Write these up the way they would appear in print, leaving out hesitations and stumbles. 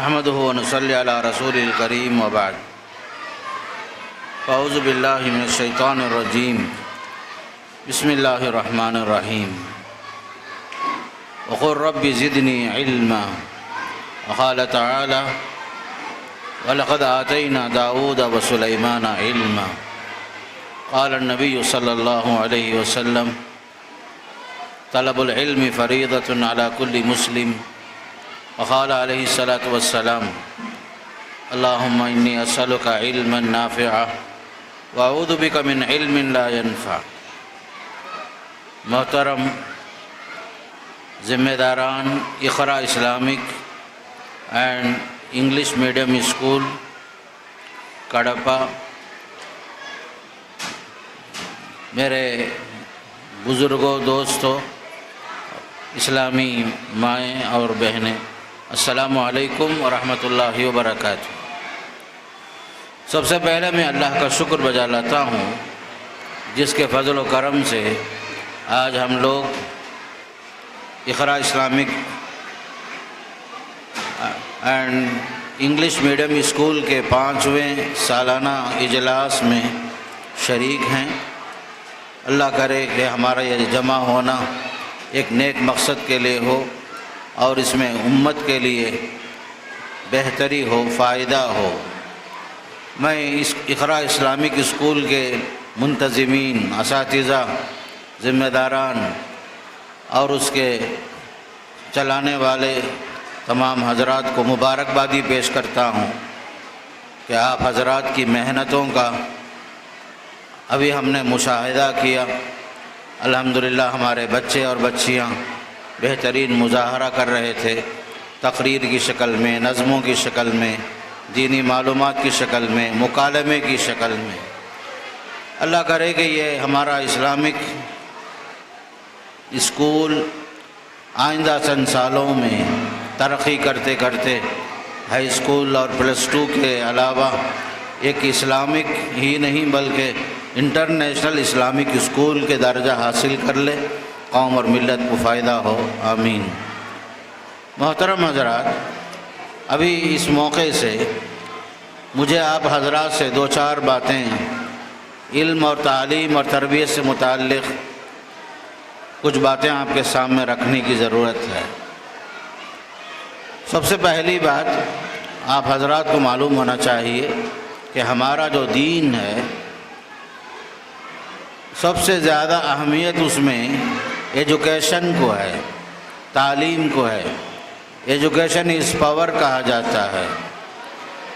نحمده ونصلي على رسول الكريم وبعد اعوذ باللہ من الشیطان الرجیم بسم اللہ الرحمن الرحیم وقل رب زدنی علما وقال تعالی وَلَقَدْ آتَيْنَا دَاوُودَ وَسُلَيْمَانَ عِلْمًا قال النبي صلی اللہ علیہ وسلم طلب العلم فریضۃ علی کل مسلم وقال علیہ الصلاۃ والسلام اللہم انی اسألک علما نافعا واعوذ بک من علم لا ينفع۔ محترم ذمہ داران Iqra Islamic and English medium school Kadapa, میرے بزرگوں، دوستوں، اسلامی مائیں اور بہنیں، السلام علیکم ورحمۃ اللہ وبرکاتہ۔ سب سے پہلے میں اللہ کا شکر بجا لاتا ہوں جس کے فضل و کرم سے آج ہم لوگ Iqra Islamic and English medium school کے 5ویں سالانہ اجلاس میں شریک ہیں۔ اللہ کرے کہ ہمارا یہ جمع ہونا ایک نیک مقصد کے لیے ہو اور اس میں امت کے لیے بہتری ہو، فائدہ ہو۔ میں اس اقرا اسلامک اسکول کے منتظمین، اساتذہ، ذمہ داران اور اس کے چلانے والے تمام حضرات کو مبارکبادی پیش کرتا ہوں کہ آپ حضرات کی محنتوں کا ابھی ہم نے مشاہدہ کیا۔ الحمدللہ ہمارے بچے اور بچیاں بہترین مظاہرہ کر رہے تھے، تقریر کی شکل میں، نظموں کی شکل میں، دینی معلومات کی شکل میں، مکالمے کی شکل میں۔ اللہ کرے کہ یہ ہمارا اسلامک اسکول آئندہ چند سالوں میں ترقی کرتے کرتے ہائی اسکول اور +2 کے علاوہ ایک اسلامک ہی نہیں بلکہ انٹرنیشنل اسلامک اسکول کے درجہ حاصل کر لے، قوم اور ملت کو فائدہ ہو، آمین۔ محترم حضرات، ابھی اس موقع سے مجھے آپ حضرات سے 2-4 باتیں علم اور تعلیم اور تربیت سے متعلق کچھ باتیں آپ کے سامنے رکھنے کی ضرورت ہے۔ سب سے پہلی بات، آپ حضرات کو معلوم ہونا چاہیے کہ ہمارا جو دین ہے سب سے زیادہ اہمیت اس میں ایجوکیشن کو ہے، تعلیم کو ہے۔ ایجوکیشن از پاور کہا جاتا ہے۔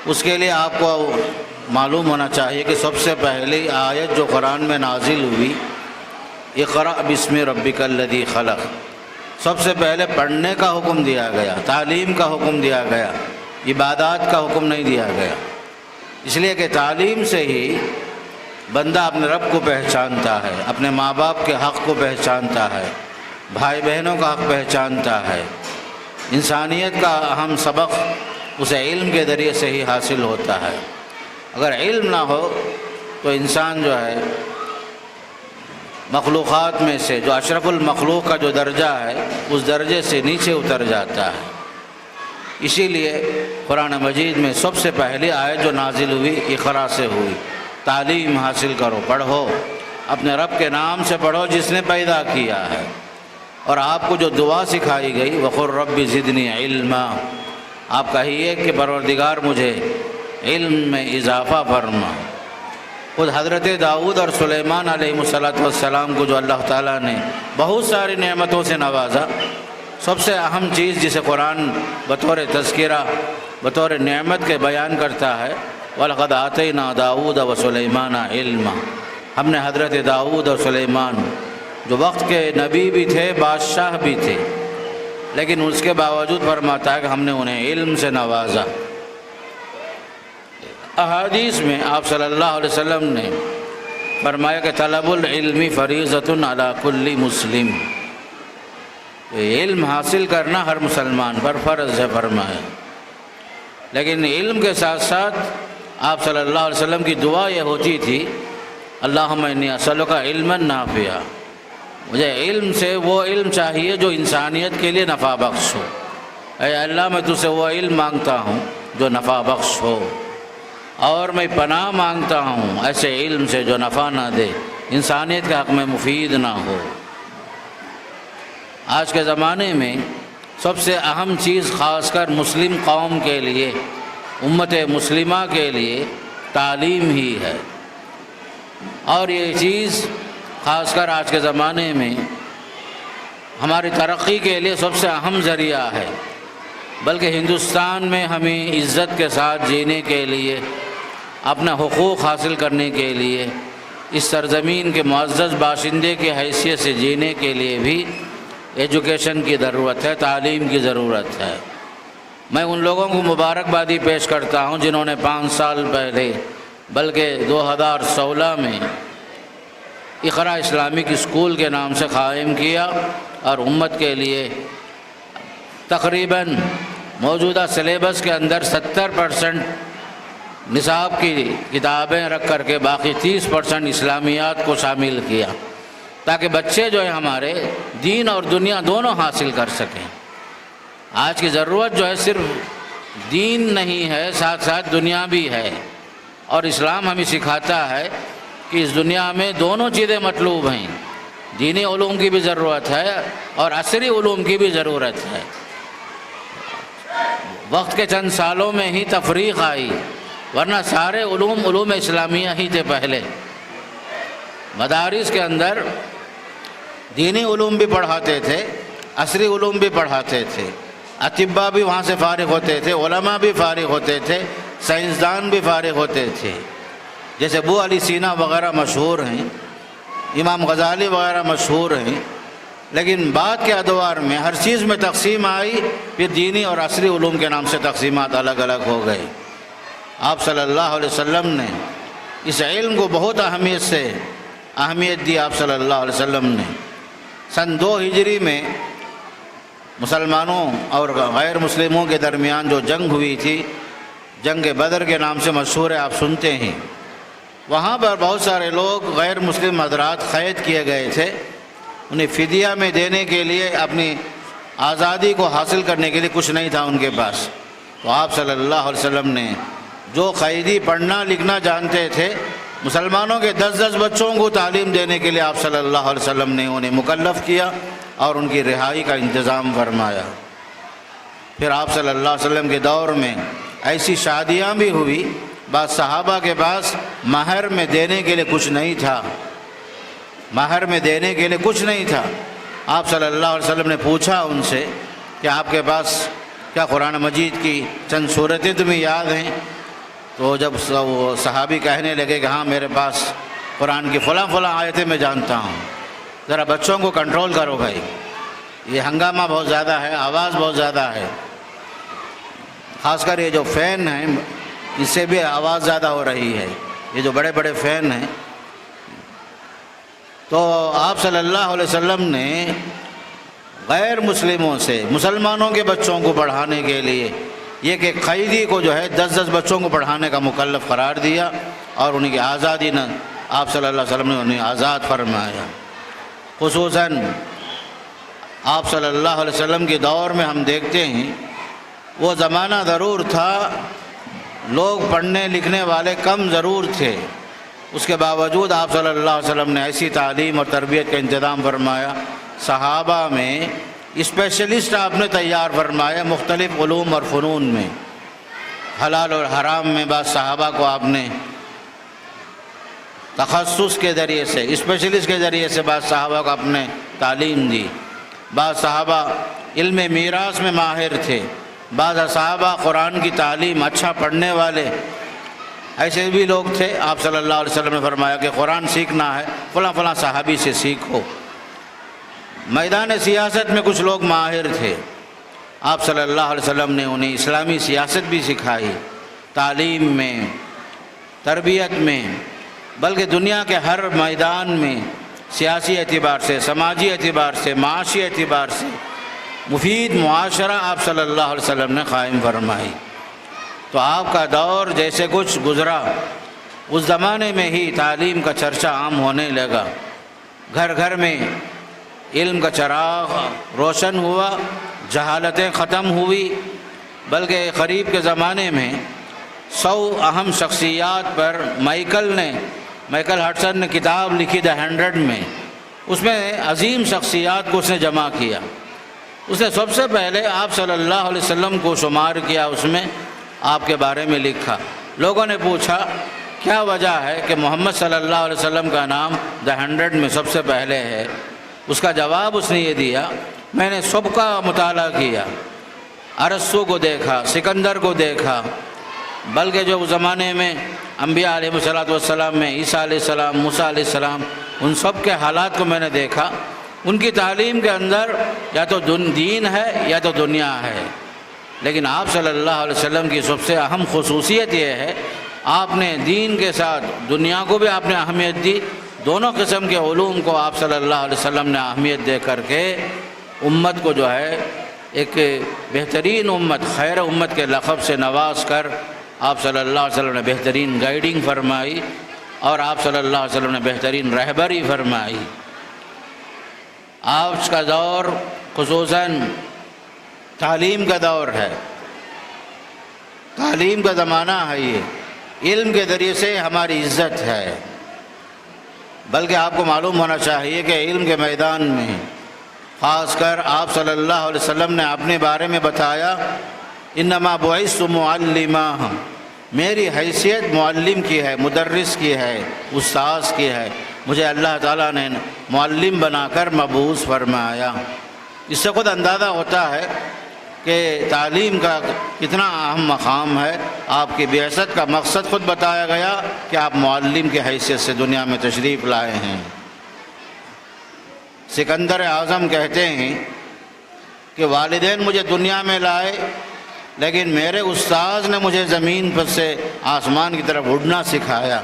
اس کے لیے آپ کو معلوم ہونا چاہیے کہ سب سے پہلی آیت جو قرآن میں نازل ہوئی، اقرأ بسم ربک الذی خلق، سب سے پہلے پڑھنے کا حکم دیا گیا، تعلیم کا حکم دیا گیا، عبادات کا حکم نہیں دیا گیا۔ اس لیے کہ تعلیم سے ہی بندہ اپنے رب کو پہچانتا ہے، اپنے ماں باپ کے حق کو پہچانتا ہے، بھائی بہنوں کا حق پہچانتا ہے۔ انسانیت کا اہم سبق اسے علم کے ذریعے سے ہی حاصل ہوتا ہے۔ اگر علم نہ ہو تو انسان جو ہے مخلوقات میں سے جو اشرف المخلوق کا جو درجہ ہے اس درجے سے نیچے اتر جاتا ہے۔ اسی لیے قرآن مجید میں سب سے پہلی آیت جو نازل ہوئی اقرا سے ہوئی، تعلیم حاصل کرو، پڑھو، اپنے رب کے نام سے پڑھو جس نے پیدا کیا ہے۔ اور آپ کو جو دعا سکھائی گئی وقل رب زدنی علما، آپ کہیے کہ پروردگار مجھے علم میں اضافہ فرما۔ خود حضرت داؤد اور سلیمان علیہ السلام کو جو اللہ تعالیٰ نے بہت ساری نعمتوں سے نوازا، سب سے اہم چیز جسے قرآن بطور تذکرہ، بطور نعمت کے بیان کرتا ہے، وَلَقَدْ آتَيْنَا دَاوُودَ وَسُلَيْمَانَ عِلْمًا، ہم نے حضرت داؤد اور سلیمان جو وقت کے نبی بھی تھے، بادشاہ بھی تھے، لیکن اس کے باوجود فرماتا ہے کہ ہم نے انہیں علم سے نوازا۔ احادیث میں آپ صلی اللہ علیہ وسلم نے فرمایا کہ طلب العلم فریضۃ علی کل مسلم، علم حاصل کرنا ہر مسلمان پر فرض ہے فرمایا۔ لیکن علم کے ساتھ ساتھ آپ صلی اللہ علیہ وسلم کی دعا یہ ہوتی تھی، اللہم انی اسألک علما نافعا، مجھے علم سے وہ علم چاہیے جو انسانیت کے لیے نفع بخش ہو۔ اے اللہ میں تجھ سے وہ علم مانگتا ہوں جو نفع بخش ہو، اور میں پناہ مانگتا ہوں ایسے علم سے جو نفع نہ دے، انسانیت کے حق میں مفید نہ ہو۔ آج کے زمانے میں سب سے اہم چیز خاص کر مسلم قوم کے لیے، امت مسلمہ کے لیے تعلیم ہی ہے، اور یہ چیز خاص کر آج کے زمانے میں ہماری ترقی کے لیے سب سے اہم ذریعہ ہے۔ بلکہ ہندوستان میں ہمیں عزت کے ساتھ جینے کے لیے، اپنا حقوق حاصل کرنے کے لیے، اس سرزمین کے معزز باشندے کی حیثیت سے جینے کے لیے بھی ایجوکیشن کی ضرورت ہے، تعلیم کی ضرورت ہے۔ میں ان لوگوں کو مبارکبادی پیش کرتا ہوں جنہوں نے 5 سال پہلے بلکہ 2016 میں اقرا اسلامک اسکول کے نام سے قائم کیا، اور امت کے لیے تقریباً موجودہ سلیبس کے اندر 70% نصاب کی کتابیں رکھ کر کے باقی 30% اسلامیات کو شامل کیا، تاکہ بچے جو ہیں ہمارے دین اور دنیا دونوں حاصل کر سکیں۔ آج کی ضرورت جو ہے صرف دین نہیں ہے، ساتھ ساتھ دنیا بھی ہے، اور اسلام ہمیں سکھاتا ہے کہ اس دنیا میں دونوں چیزیں مطلوب ہیں، دینی علوم کی بھی ضرورت ہے اور عصری علوم کی بھی ضرورت ہے۔ وقت کے چند سالوں میں ہی تفریق آئی، ورنہ سارے علوم اسلامیہ ہی تھے پہلے۔ مدارس کے اندر دینی علوم بھی پڑھاتے تھے، عصری علوم بھی پڑھاتے تھے، اطباء بھی وہاں سے فارغ ہوتے تھے، علماء بھی فارغ ہوتے تھے، سائنسدان بھی فارغ ہوتے تھے، جیسے ابو علی سینا وغیرہ مشہور ہیں، امام غزالی وغیرہ مشہور ہیں۔ لیکن بعد کے ادوار میں ہر چیز میں تقسیم آئی، پھر دینی اور عصری علوم کے نام سے تقسیمات الگ الگ ہو گئے۔ آپ صلی اللہ علیہ وسلم نے اس علم کو بہت اہمیت دی۔ آپ صلی اللہ علیہ وسلم نے سن 2 ہجری میں مسلمانوں اور غیر مسلموں کے درمیان جو جنگ ہوئی تھی، جنگ بدر کے نام سے مشہور ہے، آپ سنتے ہیں، وہاں پر بہت سارے لوگ غیر مسلم حضرات قید کیے گئے تھے۔ انہیں فدیہ میں دینے کے لیے، اپنی آزادی کو حاصل کرنے کے لیے کچھ نہیں تھا ان کے پاس، تو آپ صلی اللہ علیہ وسلم نے جو قیدی پڑھنا لکھنا جانتے تھے، مسلمانوں کے 10 بچوں کو تعلیم دینے کے لیے آپ صلی اللہ علیہ وسلم نے انہیں مکلف کیا اور ان کی رہائی کا انتظام فرمایا۔ پھر آپ صلی اللہ علیہ وسلم کے دور میں ایسی شادیاں بھی ہوئی، بعض صحابہ کے پاس مہر میں دینے کے لیے کچھ نہیں تھا، آپ صلی اللہ علیہ وسلم نے پوچھا ان سے کہ آپ کے پاس کیا قرآن مجید کی چند صورتیں تمہیں یاد ہیں؟ تو جب وہ صحابی کہنے لگے کہ ہاں میرے پاس قرآن کی فلاں آیتیں میں جانتا ہوں، ذرا بچوں کو کنٹرول کرو بھائی، یہ ہنگامہ بہت زیادہ ہے، آواز بہت زیادہ ہے، خاص کر یہ جو فین ہیں اس سے بھی آواز زیادہ ہو رہی ہے، یہ جو بڑے بڑے فین ہیں۔ تو آپ صلی اللہ علیہ وسلم نے غیر مسلموں سے مسلمانوں کے بچوں کو پڑھانے کے لیے یہ کہ قیدی کو جو ہے 10 بچوں کو پڑھانے کا مکلف قرار دیا، اور ان کی آزادی نہ آپ صلی اللہ علیہ وسلم نے انہیں آزاد فرمایا۔ خصوصاً آپ صلی اللہ علیہ وسلم کے دور میں ہم دیکھتے ہیں وہ زمانہ ضرور تھا، لوگ پڑھنے لکھنے والے کم ضرور تھے، اس کے باوجود آپ صلی اللہ علیہ وسلم نے ایسی تعلیم اور تربیت کا انتظام فرمایا، صحابہ میں اسپیشلسٹ آپ نے تیار فرمایا، مختلف علوم اور فنون میں، حلال اور حرام میں بعض صحابہ کو آپ نے تخصص کے ذریعے سے، اسپیشلسٹ کے ذریعے سے بعض صحابہ کو آپ نے تعلیم دی، بعض صحابہ علم میراث میں ماہر تھے، بعض صحابہ قرآن کی تعلیم اچھا پڑھنے والے، ایسے بھی لوگ تھے۔ آپ صلی اللہ علیہ وسلم نے فرمایا کہ قرآن سیکھنا ہے فلاں صحابی سے سیکھو۔ میدان سیاست میں کچھ لوگ ماہر تھے، آپ صلی اللہ علیہ وسلم نے انہیں اسلامی سیاست بھی سکھائی، تعلیم میں، تربیت میں، بلکہ دنیا کے ہر میدان میں سیاسی اعتبار سے، سماجی اعتبار سے، معاشی اعتبار سے مفید معاشرہ آپ صلی اللہ علیہ وسلم نے قائم فرمائی۔ تو آپ کا دور جیسے کچھ گزرا، اس زمانے میں ہی تعلیم کا چرچا عام ہونے لگا، گھر گھر میں علم کا چراغ روشن ہوا، جہالتیں ختم ہوئی، بلکہ قریب کے زمانے میں 100 اہم شخصیات پر مائیکل ہڈسن نے کتاب لکھی دا 100 میں، اس میں عظیم شخصیات کو اس نے جمع کیا۔ اس نے سب سے پہلے آپ صلی اللہ علیہ وسلم کو شمار کیا، اس میں آپ کے بارے میں لکھا۔ لوگوں نے پوچھا کیا وجہ ہے کہ محمد صلی اللہ علیہ وسلم کا نام دا 100 میں سب سے پہلے ہے؟ اس کا جواب اس نے یہ دیا، میں نے سب کا مطالعہ کیا، ارسطو کو دیکھا، سکندر کو دیکھا، بلکہ جو اس زمانے میں انبیاء علیہ السلام میں عیسیٰ علیہ السلام، موسیٰ علیہ السلام، ان سب کے حالات کو میں نے دیکھا۔ ان کی تعلیم کے اندر یا تو دین ہے یا تو دنیا ہے، لیکن آپ صلی اللہ علیہ وسلم کی سب سے اہم خصوصیت یہ ہے، آپ نے دین کے ساتھ دنیا کو بھی آپ نے اہمیت دی، دونوں قسم کے علوم کو آپ صلی اللہ علیہ وسلم نے اہمیت دے کر کے امت کو جو ہے ایک بہترین امت، خیر امت کے لقب سے نواز کر آپ صلی اللہ علیہ وسلم نے بہترین گائیڈنگ فرمائی اور آپ صلی اللہ علیہ وسلم نے بہترین رہبری فرمائی۔ آج کا دور خصوصاً تعلیم کا دور ہے، تعلیم کا زمانہ ہے، یہ علم کے ذریعے سے ہماری عزت ہے، بلکہ آپ کو معلوم ہونا چاہیے کہ علم کے میدان میں خاص کر آپ صلی اللہ علیہ وسلم نے اپنے بارے میں بتایا، انما بعثت معلما، میری حیثیت معلم کی ہے، مدرس کی ہے، استاذ کی ہے، مجھے اللہ تعالیٰ نے معلم بنا کر مبعوث فرمایا۔ اس سے خود اندازہ ہوتا ہے کہ تعلیم کا کتنا اہم مقام ہے۔ آپ کی بعثت کا مقصد خود بتایا گیا کہ آپ معلم کی حیثیت سے دنیا میں تشریف لائے ہیں۔ سکندر اعظم کہتے ہیں کہ والدین مجھے دنیا میں لائے، لیکن میرے استاذ نے مجھے زمین پر سے آسمان کی طرف اڑنا سکھایا۔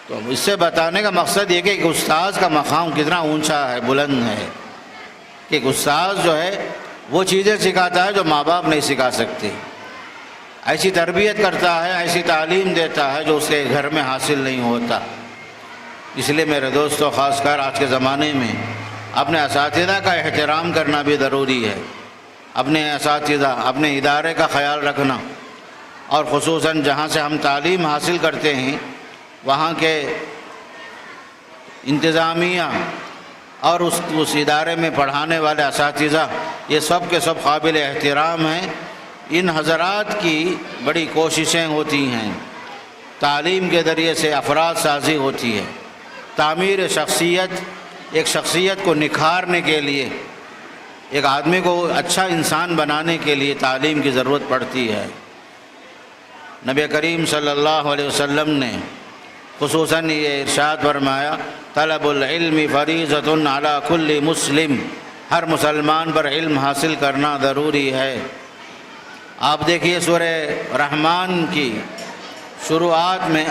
تو اس سے بتانے کا مقصد یہ کہ ایک استاذ کا مقام کتنا اونچا ہے، بلند ہے، کہ ایک استاذ جو ہے وہ چیزیں سکھاتا ہے جو ماں باپ نہیں سکھا سکتے، ایسی تربیت کرتا ہے، ایسی تعلیم دیتا ہے جو اس کے گھر میں حاصل نہیں ہوتا۔ اس لیے میرے دوستو، خاص کر آج کے زمانے میں اپنے اساتذہ کا احترام کرنا بھی ضروری ہے، اپنے اساتذہ، اپنے ادارے کا خیال رکھنا، اور خصوصاً جہاں سے ہم تعلیم حاصل کرتے ہیں وہاں کے انتظامیہ اور اس ادارے میں پڑھانے والے اساتذہ، یہ سب کے سب قابل احترام ہیں۔ ان حضرات کی بڑی کوششیں ہوتی ہیں، تعلیم کے ذریعے سے افراد سازی ہوتی ہے، تعمیر شخصیت، ایک شخصیت کو نکھارنے کے لیے، ایک آدمی کو اچھا انسان بنانے کے لیے تعلیم کی ضرورت پڑتی ہے۔ نبی کریم صلی اللہ علیہ وسلم نے خصوصاً یہ ارشاد فرمایا، طلب العلم فریضۃ علی کل مسلم، ہر مسلمان پر علم حاصل کرنا ضروری ہے۔ آپ دیکھیے سورہ رحمان کی شروعات میں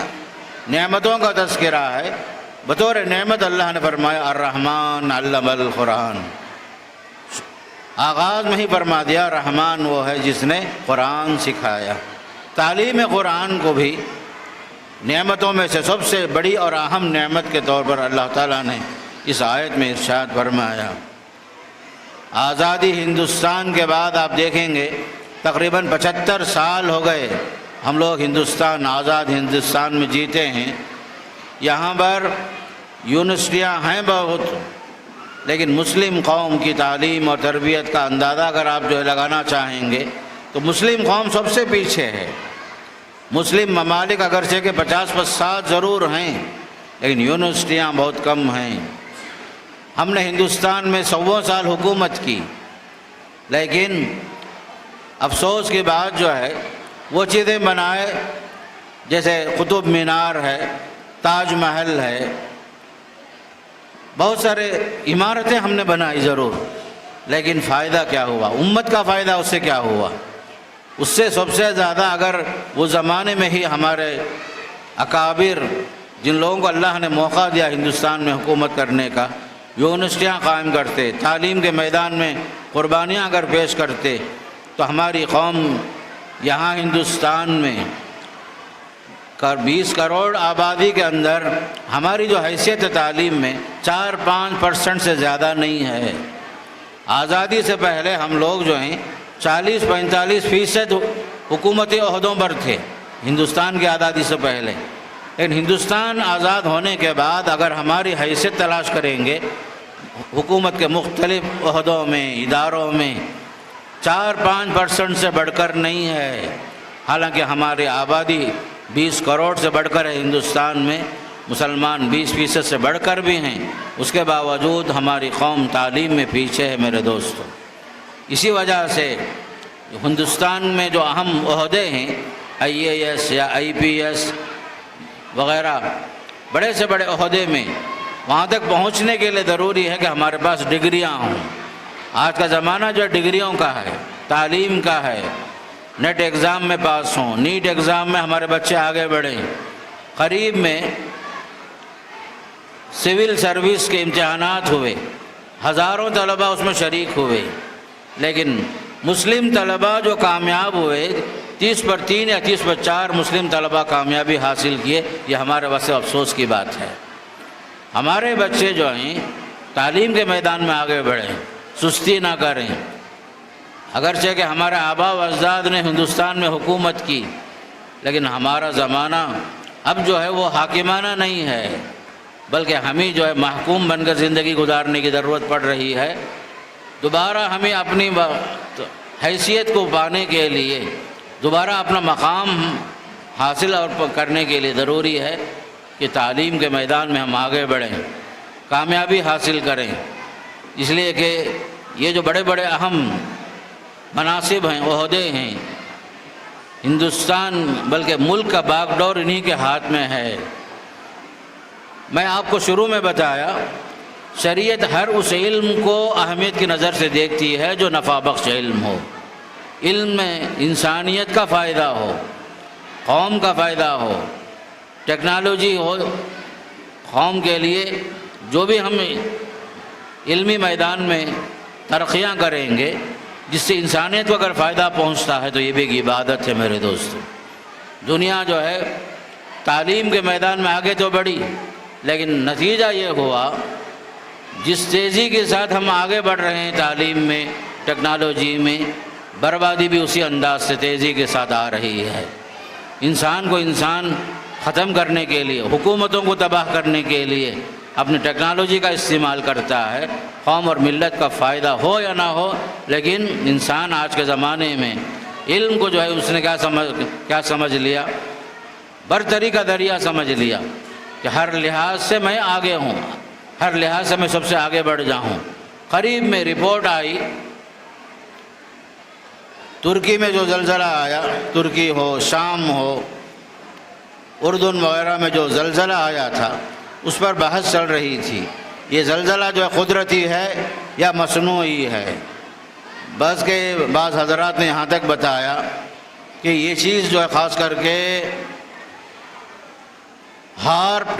نعمتوں کا تذکرہ ہے، بطور نعمت اللہ نے فرمایا الرحمن علم القرآن، آغاز میں ہی فرما دیا رحمان وہ ہے جس نے قرآن سکھایا۔ تعلیم قرآن کو بھی نعمتوں میں سے سب سے بڑی اور اہم نعمت کے طور پر اللہ تعالیٰ نے اس آیت میں ارشاد فرمایا۔ آزادی ہندوستان کے بعد آپ دیکھیں گے تقریباً 75 سال ہو گئے ہم لوگ ہندوستان، آزاد ہندوستان میں جیتے ہیں۔ یہاں پر یونیورسٹیاں ہیں بہت، لیکن مسلم قوم کی تعلیم اور تربیت کا اندازہ اگر آپ جو ہے لگانا چاہیں گے تو مسلم قوم سب سے پیچھے ہے۔ مسلم ممالک اگرچہ کہ 50% ضرور ہیں، لیکن یونیورسٹیاں بہت کم ہیں۔ ہم نے ہندوستان میں 100 سال حکومت کی، لیکن افسوس کی بات جو ہے وہ چیزیں بنائے جیسے قطب مینار ہے، تاج محل ہے، بہت سارے عمارتیں ہم نے بنائی ضرور، لیکن فائدہ کیا ہوا؟ امت کا فائدہ اس سے کیا ہوا؟ اس سے سب سے زیادہ اگر وہ زمانے میں ہی ہمارے اکابر، جن لوگوں کو اللہ نے موقع دیا ہندوستان میں حکومت کرنے کا، یونیورسٹیاں قائم کرتے، تعلیم کے میدان میں قربانیاں اگر پیش کرتے، تو ہماری قوم یہاں ہندوستان میں 20 کروڑ آبادی کے اندر ہماری جو حیثیت تعلیم میں 4-5% سے زیادہ نہیں ہے۔ آزادی سے پہلے ہم لوگ جو ہیں 40-45% حکومتی عہدوں پر تھے ہندوستان کی آزادی سے پہلے، لیکن ہندوستان آزاد ہونے کے بعد اگر ہماری حیثیت تلاش کریں گے حکومت کے مختلف عہدوں میں، اداروں میں 4-5% سے بڑھ کر نہیں ہے، حالانکہ ہماری آبادی 20 کروڑ سے بڑھ کر ہے ہندوستان میں، مسلمان 20% سے بڑھ کر بھی ہیں، اس کے باوجود ہماری قوم تعلیم میں پیچھے ہے میرے دوستو۔ اسی وجہ سے ہندوستان میں جو اہم عہدے ہیں IAS یا IPS وغیرہ بڑے سے بڑے عہدے میں، وہاں تک پہنچنے کے لیے ضروری ہے کہ ہمارے پاس ڈگریاں ہوں۔ آج کا زمانہ جو ڈگریوں کا ہے، تعلیم کا ہے، نیٹ ایگزام میں پاس ہوں، نیٹ ایگزام میں ہمارے بچے آگے بڑھیں۔ قریب میں سول سروس کے امتحانات ہوئے، ہزاروں طلبہ اس میں شریک ہوئے، لیکن مسلم طلبہ جو کامیاب ہوئے 30/3 یا 30/4 مسلم طلبہ کامیابی حاصل کیے، یہ ہمارے واسطے افسوس کی بات ہے۔ ہمارے بچے جو ہیں تعلیم کے میدان میں آگے بڑھیں، سستی نہ کریں۔ اگرچہ کہ ہمارے آبا و اجداد نے ہندوستان میں حکومت کی، لیکن ہمارا زمانہ اب جو ہے وہ حاکمانہ نہیں ہے، بلکہ ہمیں جو ہے محکوم بن کر زندگی گزارنے کی ضرورت پڑ رہی ہے۔ دوبارہ ہمیں اپنی حیثیت کو پانے کے لیے، دوبارہ اپنا مقام حاصل اور کرنے کے لیے ضروری ہے کہ تعلیم کے میدان میں ہم آگے بڑھیں، کامیابی حاصل کریں۔ اس لیے کہ یہ جو بڑے بڑے اہم مناصب ہیں، عہدے ہیں، ہندوستان بلکہ ملک کا باغ ڈور انہی کے ہاتھ میں ہے۔ میں آپ کو شروع میں بتایا، شریعت ہر اس علم کو اہمیت کی نظر سے دیکھتی ہے جو نفع بخش علم ہو، علم میں انسانیت کا فائدہ ہو، قوم کا فائدہ ہو، ٹیکنالوجی ہو، قوم کے لیے جو بھی ہم علمی میدان میں ترقیاں کریں گے جس سے انسانیت کو اگر فائدہ پہنچتا ہے تو یہ بھی ایک عبادت ہے میرے دوستو۔ دنیا جو ہے تعلیم کے میدان میں آگے تو بڑھی، لیکن نتیجہ یہ ہوا جس تیزی کے ساتھ ہم آگے بڑھ رہے ہیں تعلیم میں، ٹیکنالوجی میں، بربادی بھی اسی انداز سے تیزی کے ساتھ آ رہی ہے۔ انسان کو انسان ختم کرنے کے لیے، حکومتوں کو تباہ کرنے کے لیے اپنی ٹیکنالوجی کا استعمال کرتا ہے، قوم اور ملت کا فائدہ ہو یا نہ ہو، لیکن انسان آج کے زمانے میں علم کو جو ہے اس نے کیا سمجھ لیا، برتری کا ذریعہ سمجھ لیا کہ ہر لحاظ سے میں آگے ہوں، ہر لحاظ سے میں سب سے آگے بڑھ جاؤں۔ قریب میں رپورٹ آئی، ترکی میں جو زلزلہ آیا، ترکی ہو، شام ہو، اردن وغیرہ میں جو زلزلہ آیا تھا، اس پر بحث چل رہی تھی، یہ زلزلہ جو ہے قدرتی ہے یا مصنوعی ہے۔ بعض حضرات نے یہاں تک بتایا کہ یہ چیز جو ہے خاص کر کے ہار